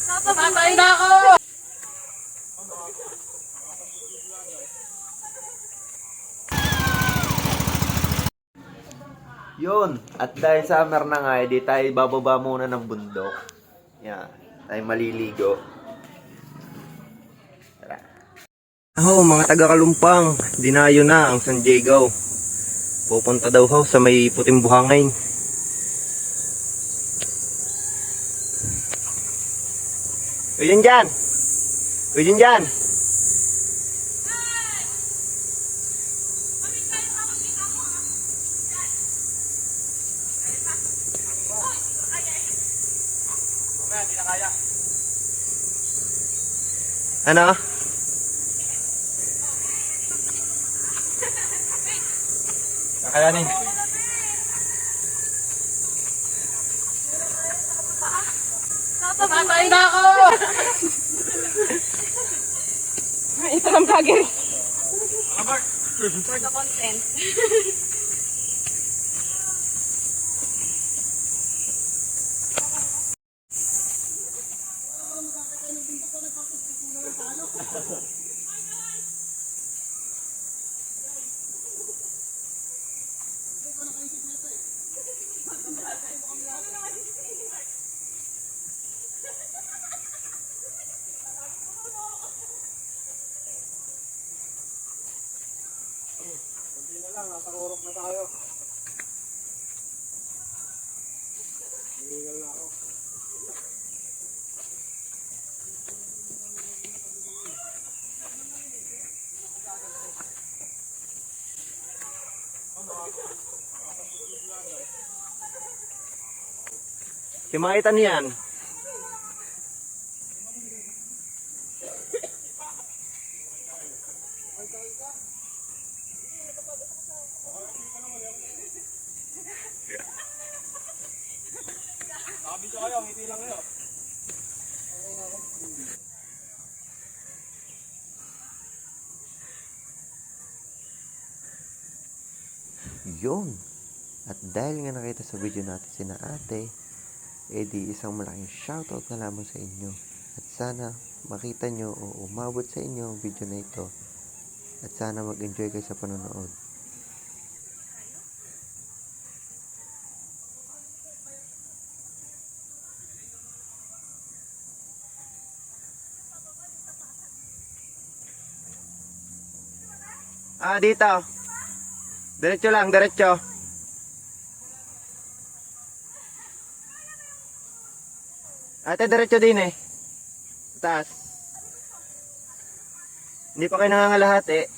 Papatay na ako! Yun, at dahil summer na nga, di tayo bababa muna ng bundok. Yan, tayo maliligo. Tara. Mga taga-Kalumpang, dinayo na ang San Diego. Pupunta daw ho sa may puting buhangin. Uy, yun dyan! Uy, yun dyan! Ano? Kakayanin. Papatay na ako! Ito lang vlogger. For the content. Nakakurok na tayo. Hinihingal na ako. Kimaitan yan. Nakabidyo kayo, ngiti lang kayo. Yun. At dahil nga nakita sa video natin sina ate, edi isang malaking shoutout na lamang sa inyo. At sana makita nyo o umabot sa inyo ang video na ito. At sana mag-enjoy kayo sa panonood. Dito. Diretso lang, diretso. Ate, diretso din eh. Taas. Hindi pa kayo nangangalahati eh.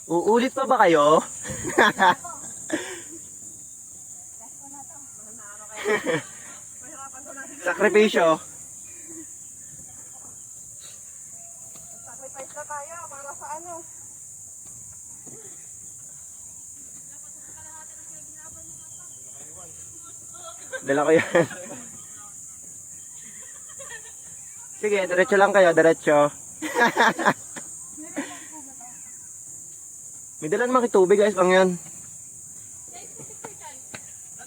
Uulit pa ba kayo? Sakripisyo. Sacrifice na tayo para sa ano? Dala ko yan. Sige, diretso lang kayo, diretso. May dalan makitubig guys, ang yan.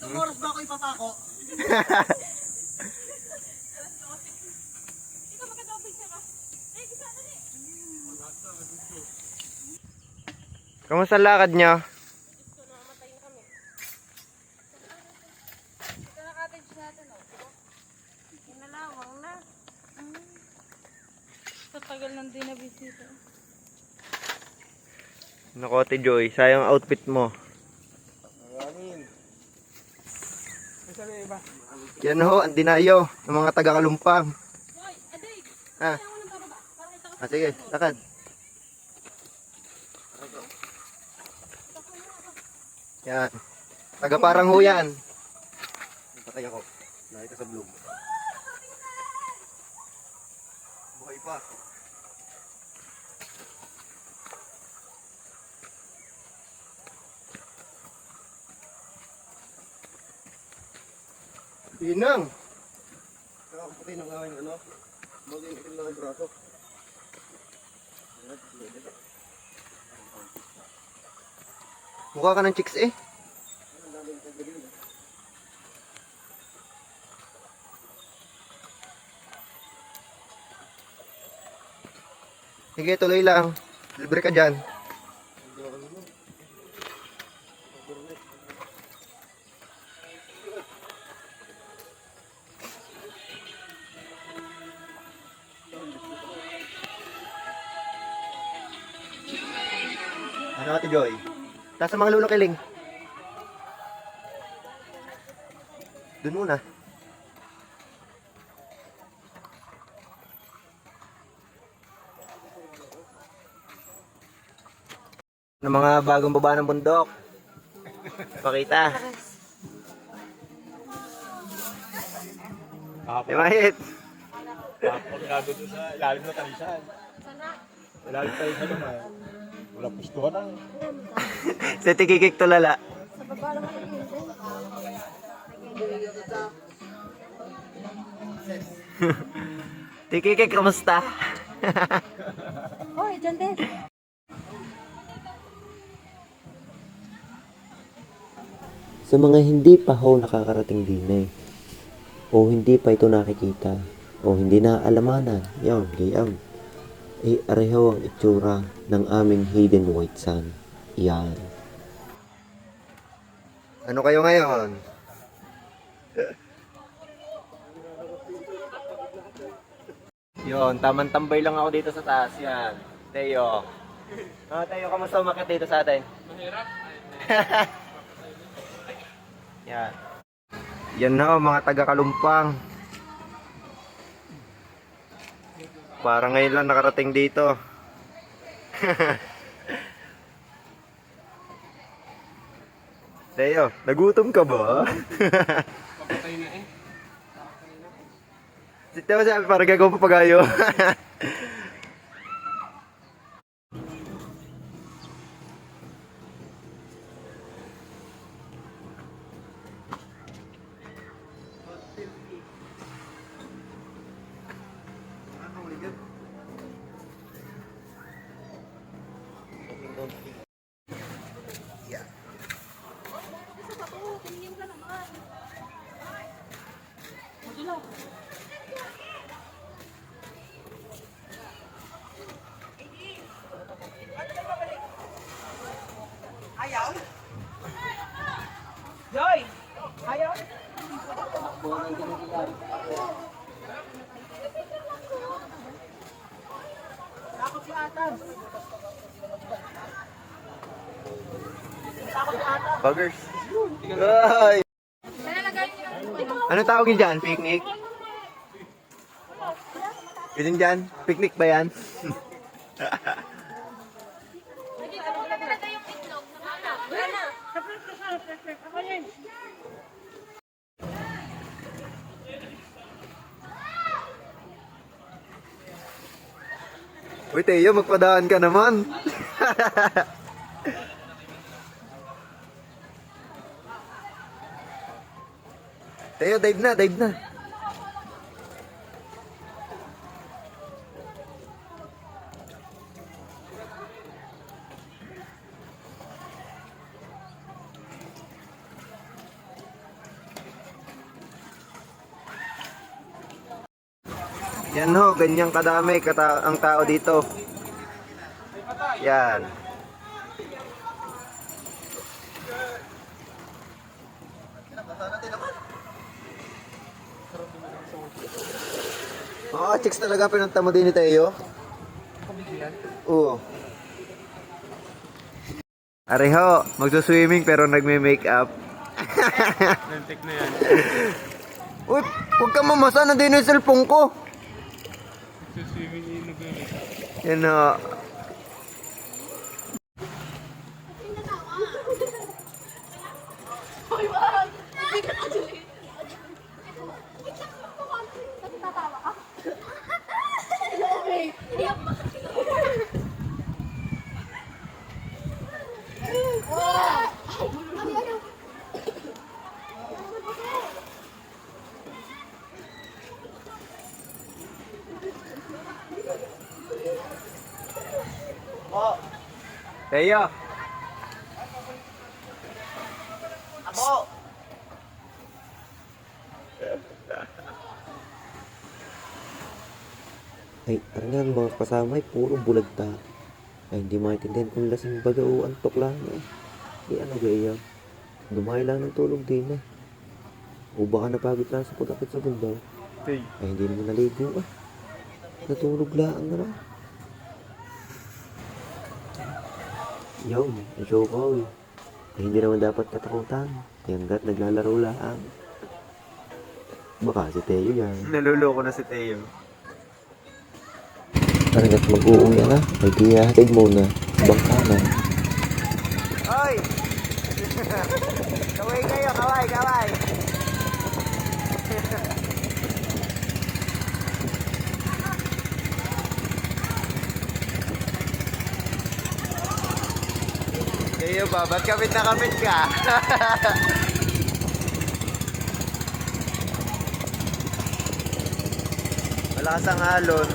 Anong oras ba ako ipapako? Kamusta lakad nyo? Namatay na kami. Ito na cottage natin, oh. Inalawang na. Tatagal lang din na bisita. Naku, Ate Joy, sayang outfit mo. Maraming. May sabi iba. Yan ho, ang dinayo ng mga taga-Kalumpang. Hoy, aday! Ha? Kaya mo nang bababa. Para kita ko. Sige, lakad. Yan. Taga-parang ho yan. Patay ako. Nakita sa bloom. Buhay pa. Inang! Puti ng awing ano? Maging itim lang ang braso. Mukha ka ng chicks eh. Sige, tuloy lang. Libre ka dyan. Ano, Ate Joy? Taas ang mga lulukiling. Doon muna. Ng mga bagong baba ng bundok. Pakita. Kahapon. Mahit. Kahapon nga doon sa ilalim na talisan. Sana. Ilalim tayo sa naman. Wala pustuhan na. Sa tikikik tulala. Sa baba lang ako nag-iisip. Tikikik, kamusta? Hoy, dyan din. Sa mga hindi pa ho nakakarating din o hindi pa ito nakikita, o hindi naaalamanan, yan, gayam, ay areho ang itsura ng aming hidden white sun. Yan. Ano kayo ngayon? Yon, tamang tambay lang ako dito sa taas. Yan. Teo. Teo, kamusta umakit dito sa atin? Mahirap. Yan. Yan na mga taga-Kalumpang. Parang ngayon lang nakarating dito. Teo, nagutom ka ba? Papatay na eh. Si Teo sabi parang gagawin papagayo. Joy! Ayaw! Takot si Atan. Buggers. Ay! Sana lagayin niyo. Anong tawagin dyan? Picnic? Yun dyan? Picnic ba yan? Naging ano na talaga yung itlog. Nakala. Wala na. Uy, Teo, magpadaan ka naman. Teo, dive na, dive na. Yan ho, ganyang kadami ang tao dito. Yan. Oo, chicks talaga pinunta mo din ni Teo. Oo. Areho, magsuswimming pero nagme-makeup. Nantik na yan. Uy, huwag ka mamasa, nandun yung cellphone ko. Swimming in nag-make. Yan ho. Teo. Abo! Ay, tarangan mga kasama ay puro bulagta. Ay, hindi maintindihan kung lasing baga o antok lang eh. Eh, ano gaya? Dumay lang ng tulog din eh. O baka napagod lang sa pagkakit sa bundaw. Ay, hindi naman naligo ah. Natulog lang na lang. Yo, show ko eh. Ay, hindi naman dapat katakutan. Hanggat naglalaro lang. Baka si Teo yan. Naluloko na si Teo. Hanggat mag-uuwi na, may dihatid muna. Bangkanan. Hoy! Kaway kayo, kaway, kaway! Teo ba? Ba't kamit na kamit ka? Malakas ang alon.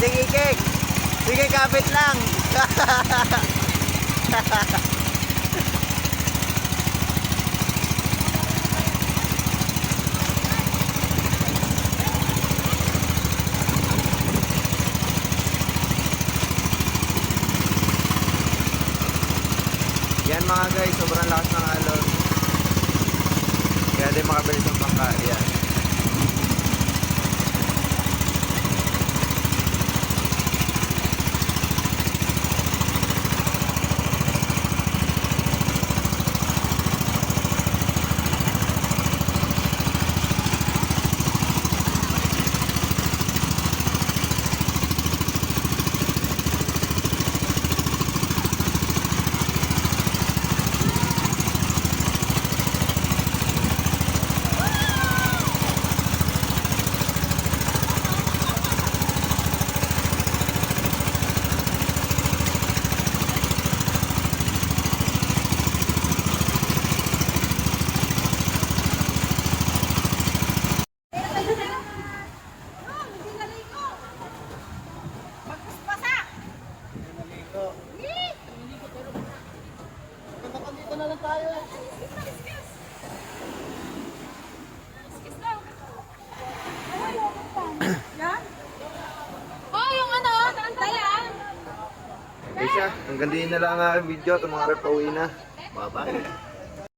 Sige, Kik. Sige, kapit lang. Yan mga guys, sobrang lakas ng alon. Kaya din makabilis ang bangka. Yan. Oh, yung ano, dayan. Okay siya, hanggang din na lang ang aking video. Ito mga pauwi na. Bye-bye.